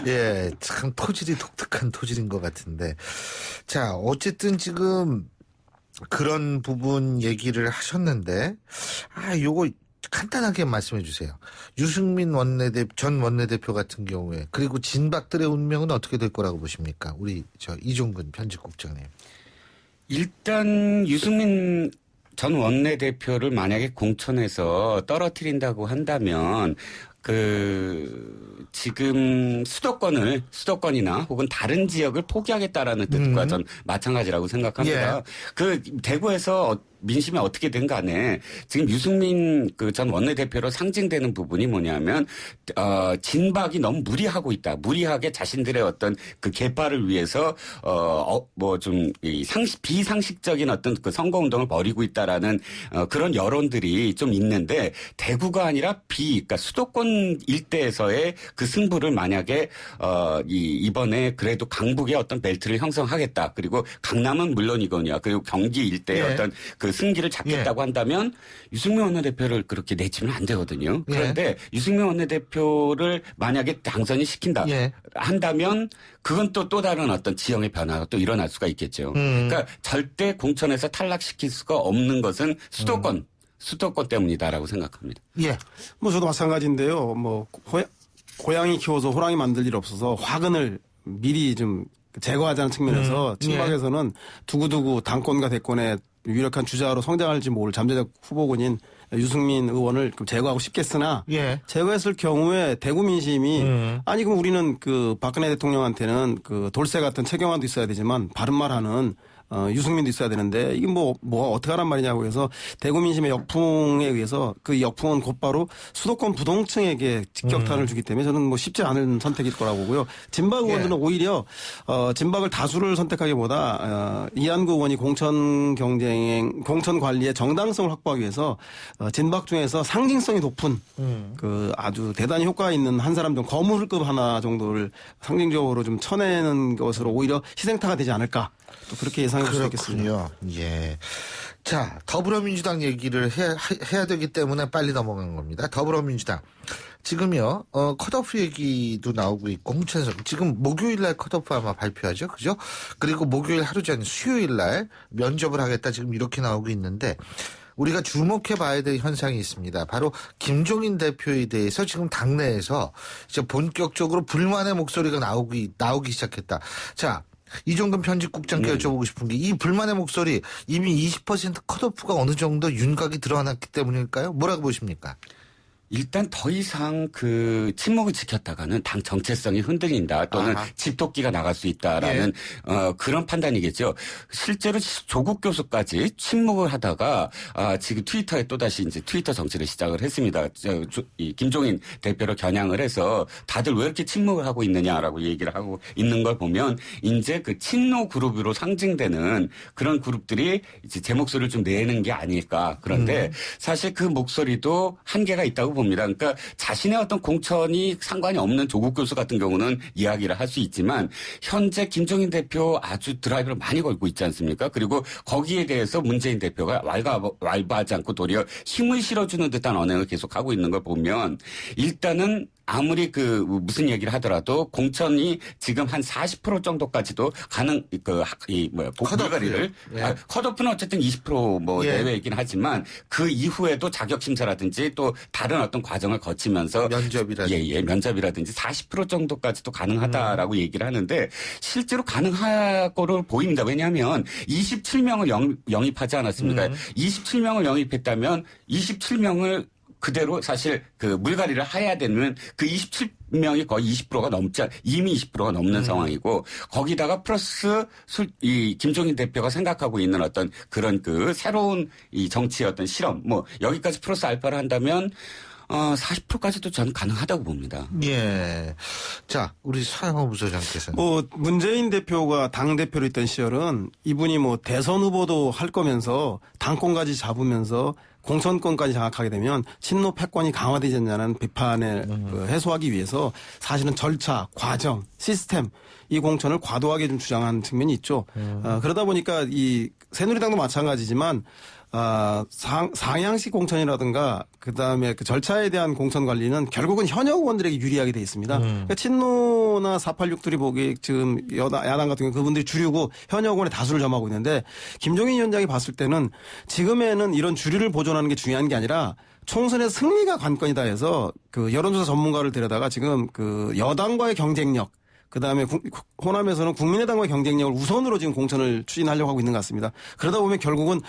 예, 참 토질이 독특한 토질인 것 같은데. 자, 어쨌든 지금 그런 부분 얘기를 하셨는데, 요거 간단하게 말씀해 주세요. 유승민 전 원내대표 같은 경우에 그리고 진박들의 운명은 어떻게 될 거라고 보십니까? 우리 이종근 편집국장님. 일단 유승민 전 원내대표를 만약에 공천해서 떨어뜨린다고 한다면 지금 수도권이나 혹은 다른 지역을 포기하겠다라는 뜻과 전 마찬가지라고 생각합니다. 예. 대구에서 민심이 어떻게 된 간에 지금 유승민 전 원내대표로 상징되는 부분이 뭐냐면 진박이 너무 무리하고 있다. 무리하게 자신들의 어떤 계파를 위해서 비상식적인 어떤 선거 운동을 벌이고 있다라는 그런 여론들이 좀 있는데 대구가 아니라 그러니까 수도권 일대에서의 그 승부를 만약에 이번에 그래도 강북의 어떤 벨트를 형성하겠다. 그리고 강남은 물론이거니와 그리고 경기 일대의 어떤 승기를 잡겠다고 한다면 유승민 원내대표를 그렇게 내치면 안 되거든요. 그런데 유승민 원내대표를 만약에 당선이 시킨다 한다면 그건 또 다른 어떤 지형의 변화가 또 일어날 수가 있겠죠. 그러니까 절대 공천에서 탈락시킬 수가 없는 것은 수도권 때문이다라고 생각합니다. 예. 저도 마찬가지인데요. 고양이 키워서 호랑이 만들 일 없어서 화근을 미리 좀 제거하자는 측면에서 친박에서는 두고두고 당권과 대권에 유력한 주자로 성장할지 모를 잠재적 후보군인 유승민 의원을 제거하고 싶겠으나 제거했을 경우에 대구 민심이 아니 그럼 우리는 박근혜 대통령한테는 돌쇠 같은 최경환도 있어야 되지만 바른말하는 유승민도 있어야 되는데 이게 어떻게 하란 말이냐고 해서 대구 민심의 역풍에 의해서 그 역풍은 곧바로 수도권 부동층에게 직격탄을 주기 때문에 저는 쉽지 않은 선택일 거라고 보고요. 진박 의원들은 오히려 진박을 다수를 선택하기보다 이한구 의원이 공천 관리의 정당성을 확보하기 위해서 진박 중에서 상징성이 높은 아주 대단히 효과 있는 한 사람 좀 거물급 하나 정도를 상징적으로 좀 쳐내는 것으로 오히려 희생타가 되지 않을까. 또 그렇게 예상해 볼 수 있겠군요. 예. 자, 더불어민주당 얘기를 해야 되기 때문에 빨리 넘어간 겁니다. 더불어민주당. 지금요, 컷오프 얘기도 나오고 있고, 홍천석. 지금 목요일 날 컷오프 아마 발표하죠. 그죠? 그리고 목요일 하루 전 수요일 날 면접을 하겠다 지금 이렇게 나오고 있는데, 우리가 주목해 봐야 될 현상이 있습니다. 바로 김종인 대표에 대해서 지금 당내에서 이제 본격적으로 불만의 목소리가 나오기 시작했다. 자, 이종근 편집국장께 여쭤보고 싶은 게 이 불만의 목소리 이미 20% 컷오프가 어느 정도 윤곽이 드러났기 때문일까요? 뭐라고 보십니까? 일단 더 이상 침묵을 지켰다가는 당 정체성이 흔들린다 또는 집토끼가 나갈 수 있다라는 그런 판단이겠죠. 실제로 조국 교수까지 침묵을 하다가 지금 트위터에 또다시 이제 트위터 정치를 시작을 했습니다. 이 김종인 대표를 겨냥을 해서 다들 왜 이렇게 침묵을 하고 있느냐라고 얘기를 하고 있는 걸 보면 이제 친노 그룹으로 상징되는 그런 그룹들이 이제 제 목소리를 좀 내는 게 아닐까. 그런데 사실 그 목소리도 한계가 있다고 봅니다. 그러니까 자신의 어떤 공천이 상관이 없는 조국 교수 같은 경우는 이야기를 할 수 있지만 현재 김종인 대표 아주 드라이브를 많이 걸고 있지 않습니까? 그리고 거기에 대해서 문재인 대표가 왈가왈부하지 않고 도리어 힘을 실어주는 듯한 언행을 계속하고 있는 걸 보면 일단은 아무리 무슨 얘기를 하더라도 공천이 지금 한 40% 정도까지도 물갈이를 컷오프는 어쨌든 20% 내외이긴 하지만 그 이후에도 자격 심사라든지 또 다른 어떤 과정을 거치면서 면접이라든지 40% 정도까지도 가능하다라고 얘기를 하는데 실제로 가능하고로 보입니다. 왜냐하면 27명을 영입하지 않았습니까? 27명을 영입했다면 27명을 그대로 사실 물갈이를 해야 되면 그 27명이 거의 20%가 이미 20%가 넘는 상황이고 거기다가 플러스 이 김종인 대표가 생각하고 있는 어떤 그런 새로운 이 정치의 어떤 실험 여기까지 플러스 알파를 한다면 40%까지도 저는 가능하다고 봅니다. 예. 자, 우리 사영호 부소장께서는. 문재인 대표가 당대표로 있던 시절은 이분이 대선 후보도 할 거면서 당권까지 잡으면서 공천권까지 장악하게 되면 친노 패권이 강화되지 않냐는 비판을 해소하기 위해서 사실은 절차, 과정, 시스템 이 공천을 과도하게 좀 주장한 측면이 있죠. 그러다 보니까 이 새누리당도 마찬가지지만 상향식 공천이라든가 그다음에 절차에 대한 공천 관리는 결국은 현역 의원들에게 유리하게 돼 있습니다. 그러니까 친노나 486들이 보기 지금 야당 같은 경우 그분들이 주류고 현역 의원의 다수를 점하고 있는데 김종인 위원장이 봤을 때는 지금에는 이런 주류를 보존하는 게 중요한 게 아니라 총선의 승리가 관건이다 해서 여론조사 전문가를 데려다가 지금 여당과의 경쟁력 그다음에 호남에서는 국민의당과의 경쟁력을 우선으로 지금 공천을 추진하려고 하고 있는 것 같습니다. 그러다 보면 결국은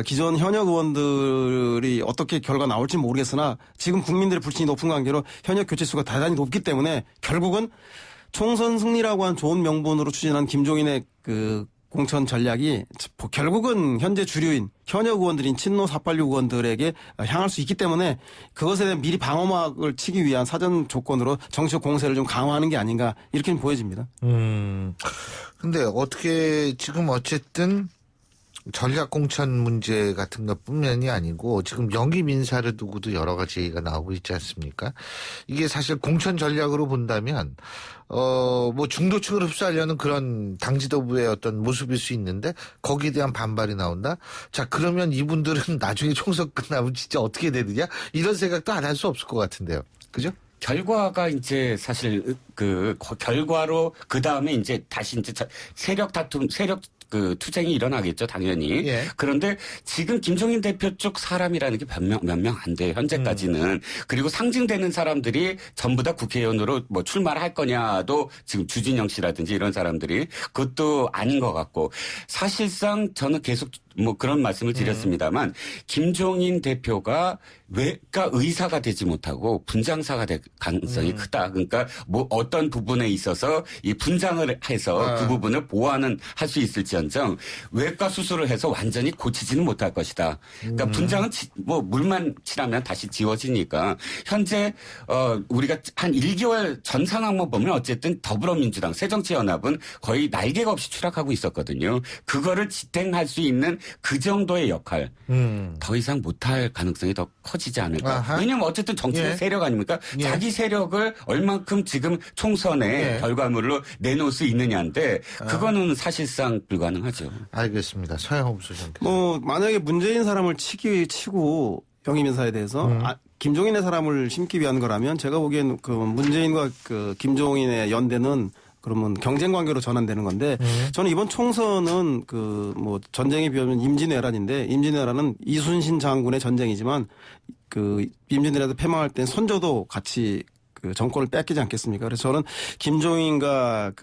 기존 현역 의원들이 어떻게 결과 나올지 모르겠으나 지금 국민들의 불신이 높은 관계로 현역 교체 수가 대단히 높기 때문에 결국은 총선 승리라고 한 좋은 명분으로 추진한 김종인의 공천 전략이 결국은 현재 주류인 현역 의원들인 친노 486 의원들에게 향할 수 있기 때문에 그것에 대한 미리 방어막을 치기 위한 사전 조건으로 정치적 공세를 좀 강화하는 게 아닌가 이렇게 보여집니다. 근데 어떻게 지금 어쨌든 전략 공천 문제 같은 것뿐만이 아니고 지금 영입 인사를 두고도 여러 가지 얘기가 나오고 있지 않습니까? 이게 사실 공천 전략으로 본다면 중도층을 흡수하려는 그런 당 지도부의 어떤 모습일 수 있는데 거기에 대한 반발이 나온다? 자, 그러면 이분들은 나중에 총선 끝나면 진짜 어떻게 되느냐? 이런 생각도 안 할 수 없을 것 같은데요. 그죠? 결과가 이제 사실 결과로 그다음에 이제 다시 이제 세력 투쟁이 일어나겠죠, 당연히. 예. 그런데 지금 김종인 대표 쪽 사람이라는 게 몇 명 안 돼요, 현재까지는. 그리고 상징되는 사람들이 전부 다 국회의원으로 출마를 할 거냐도 지금 주진영 씨라든지 이런 사람들이 그것도 아닌 것 같고 사실상 저는 계속 그런 말씀을 드렸습니다만 김종인 대표가 의사가 되지 못하고 분장사가 될 가능성이 크다. 그러니까 어떤 부분에 있어서 이 분장을 해서 그 부분을 보완은 할 수 있을지언정 외과 수술을 해서 완전히 고치지는 못할 것이다. 그러니까 분장은 물만 칠하면 다시 지워지니까 현재 우리가 한 1개월 전 상황만 보면 어쨌든 더불어민주당 새정치연합은 거의 날개가 없이 추락하고 있었거든요. 그거를 지탱할 수 있는 그 정도의 역할 더 이상 못할 가능성이 더 커지지 않을까. 아하. 왜냐하면 어쨌든 정치의 세력 아닙니까? 자기 세력을 얼만큼 지금 총선의 결과물로 내놓을 수 있느냐인데 그거는 사실상 불가능하죠. 알겠습니다. 서영호 부소장께서. 만약에 문재인 사람을 치고 영입 인사에 대해서 김종인의 사람을 심기 위한 거라면 제가 보기엔 문재인과 김종인의 연대는 그러면 경쟁 관계로 전환되는 건데 저는 이번 총선은 전쟁에 비하면 임진왜란인데 임진왜란은 이순신 장군의 전쟁이지만 임진왜란도 패망할 땐 선조도 같이 정권을 뺏기지 않겠습니까? 그래서 저는 김종인과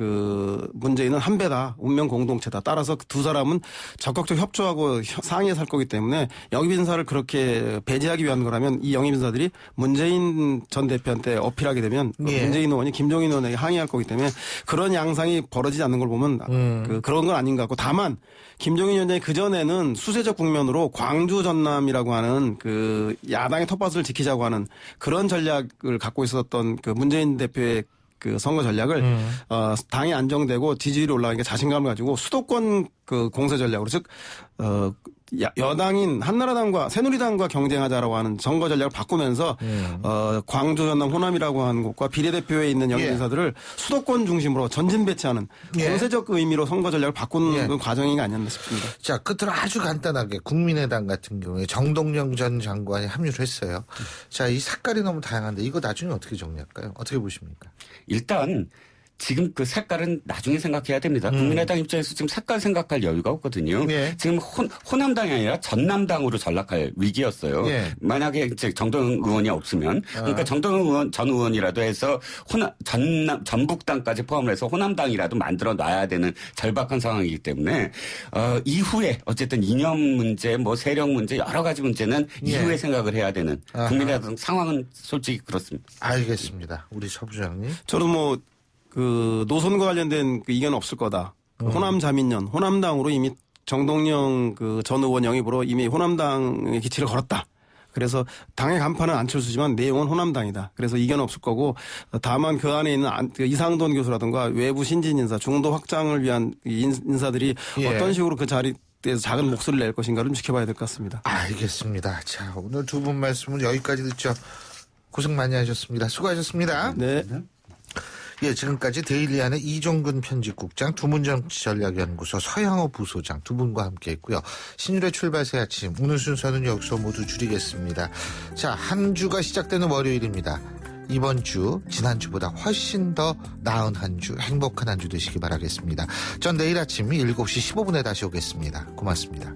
문재인은 한 배다. 운명 공동체다. 따라서 두 사람은 적극적 협조하고 상의해 살 거기 때문에 영입인사를 그렇게 배제하기 위한 거라면 이 영입인사들이 문재인 전 대표한테 어필하게 되면 문재인 의원이 김종인 의원에게 항의할 거기 때문에 그런 양상이 벌어지지 않는 걸 보면 그런 건 아닌 것 같고 다만 김종인 위원장이 그전에는 수세적 국면으로 광주 전남이라고 하는 야당의 텃밭을 지키자고 하는 그런 전략을 갖고 있었던 문재인 대표의 선거 전략을 당이 안정되고 지지율이 올라가니까 자신감을 가지고 수도권 공세 전략으로 즉 여당인 한나라당과 새누리당과 경쟁하자라고 하는 선거 전략을 바꾸면서 광주, 전남, 호남이라고 하는 곳과 비례대표에 있는 영입 인사들을 수도권 중심으로 전진 배치하는 공세적 의미로 선거 전략을 바꾸는 과정이 아니었나 싶습니다. 자, 끝으로 아주 간단하게 국민의당 같은 경우에 정동영 전 장관이 합류를 했어요. 자, 이 색깔이 너무 다양한데 이거 나중에 어떻게 정리할까요? 어떻게 보십니까? 일단 지금 그 색깔은 나중에 생각해야 됩니다. 국민의당 입장에서 지금 색깔 생각할 여유가 없거든요. 지금 호남당이 아니라 전남당으로 전락할 위기였어요. 만약에 이제 정동영 의원이 없으면 그러니까 정동영 의원 전 의원이라도 해서 전북당까지 포함을 해서 호남당이라도 만들어 놔야 되는 절박한 상황이기 때문에 이후에 어쨌든 이념 문제, 뭐 세력 문제 여러 가지 문제는 이후에 생각을 해야 되는 국민의당 상황은 솔직히 그렇습니다. 알겠습니다. 우리 서 부장님. 저는 뭐 그 노선과 관련된 그 이견은 없을 거다. 호남 자민련, 호남당으로 이미 정동영 그 전 의원 영입으로 이미 호남당의 기치를 걸었다. 그래서 당의 간판은 안철수지만 내용은 호남당이다. 그래서 이견은 없을 거고 다만 그 안에 있는 이상돈 교수라든가 외부 신진 인사, 중도 확장을 위한 인사들이 어떤 식으로 그 자리에서 작은 목소리를 낼 것인가를 좀 지켜봐야 될 것 같습니다. 알겠습니다. 자, 오늘 두 분 말씀은 여기까지 듣죠. 고생 많이 하셨습니다. 수고하셨습니다. 네. 예, 지금까지 데일리안의 이종근 편집국장, 두문정치전략연구소 서양호 부소장 두 분과 함께했고요. 신율의 출발 새 아침, 오늘 순서는 여기서 모두 줄이겠습니다. 자, 한 주가 시작되는 월요일입니다. 이번 주 지난주보다 훨씬 더 나은 한 주, 행복한 한 주 되시기 바라겠습니다. 전 내일 아침 7시 15분에 다시 오겠습니다. 고맙습니다.